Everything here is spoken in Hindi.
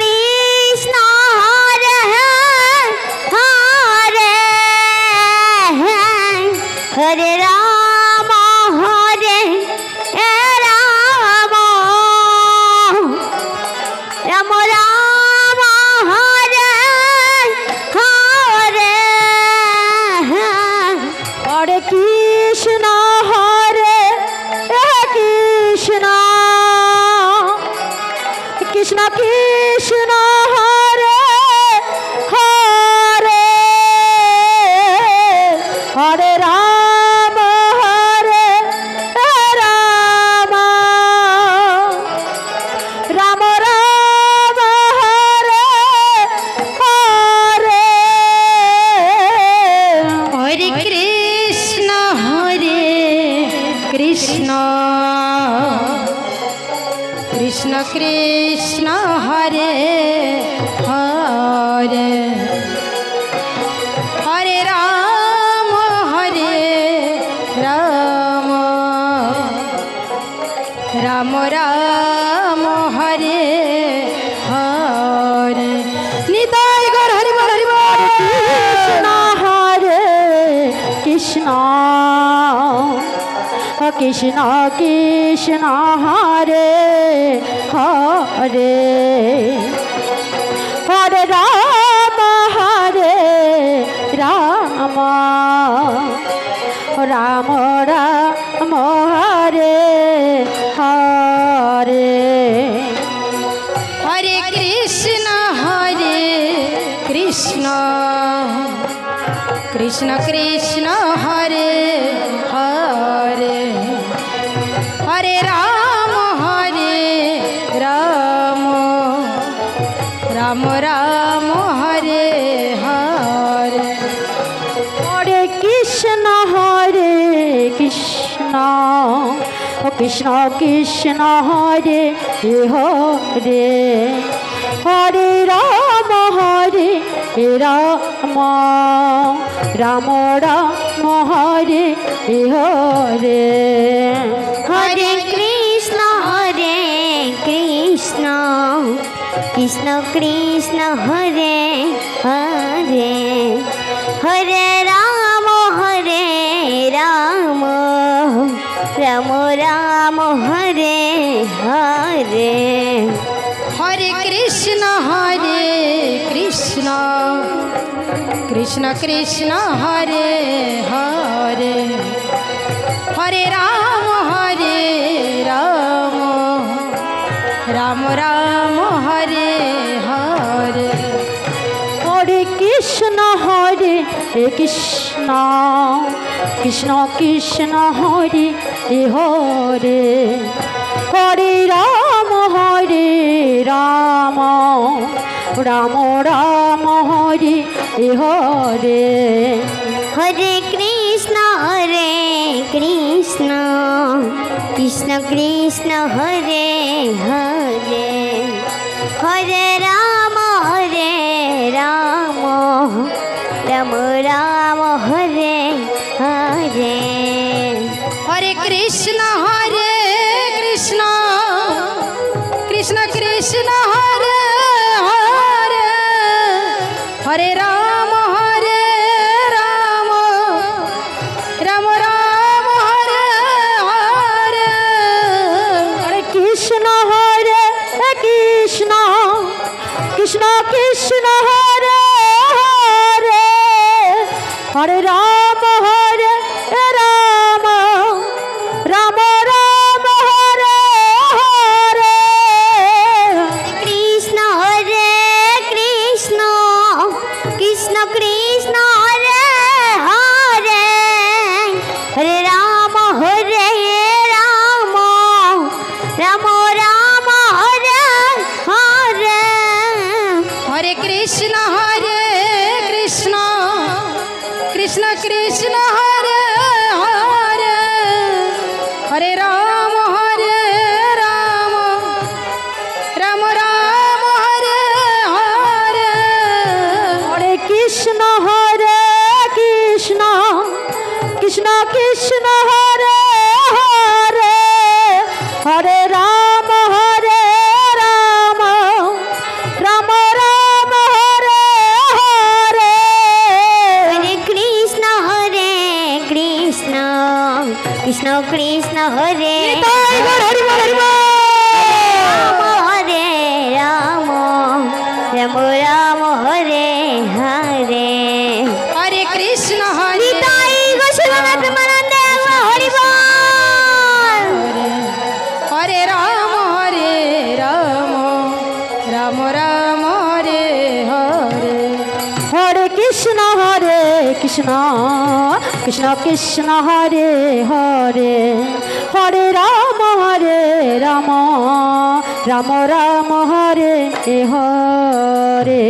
कृष्ण हरे हरे हरे राम राम राम हरे हरे हरे कृष्ण कृष्ण कृष्ण हरे हरे हरे राम राम राम हरे हरे हरे कृष्ण कृष्ण कृष्ण कृष्ण हरे हरे हरे राम राम राम हरे हरे निताय गौर हरि बोल हरे कृष्ण कृष्ण कृष्ण हरे हरे हरे राम राम राम हरे हरे हरे कृष्ण कृष्ण कृष्ण हरे हरे हरे राम राम राम हरे हरे हरे कृष्ण कृष्ण कृष्ण कृष्ण हरे हरे हरे राम राम राम हरे हरे हरे कृष्ण कृष्ण कृष्ण हरे हरे हरे राम राम राम हरे हरे हरे कृष्ण कृष्ण कृष्ण हरे हरे हरे राम राम राम हरे हरे हरे कृष्ण कृष्ण कृष्ण कृष्ण हरे हरे हरे राम राम राम हरे हरे हरे कृष्ण कृष्ण कृष्ण हरे हरे हरे राम राम राम हरे हरे हरे कृष्ण कृष्ण कृष्ण कृष्ण हरे हरे हरे राम राम राम हरे हरे हरे कृष्ण कृष्ण कृष्ण कृष्ण हरे हरे हरे राम राम राम हरे हरे कृष्ण कृष्ण कृष्ण हरे हरे हरे राम राम राम हरे हरे हरे कृष्ण कृष्ण कृष्ण कृष्ण हरे हरे हरे राम राम राम हरे हरे हरे कृष्ण कृष्ण कृष्ण कृष्ण हरे हरे हरे राम राम হরে নিতাই গৌর হরি বল হরি বল। রাম হরে রাম রাম রাম হরে হরে হরে কৃষ্ণ হরে নিতাই গোস্বামী প্রেমানন্দে হরি বল হরে রাম রাম রাম হরে হরে হরে কৃষ্ণ কৃষ্ণ কৃষ্ণ হরে হরে হরে রাম রাম রাম হরে হরে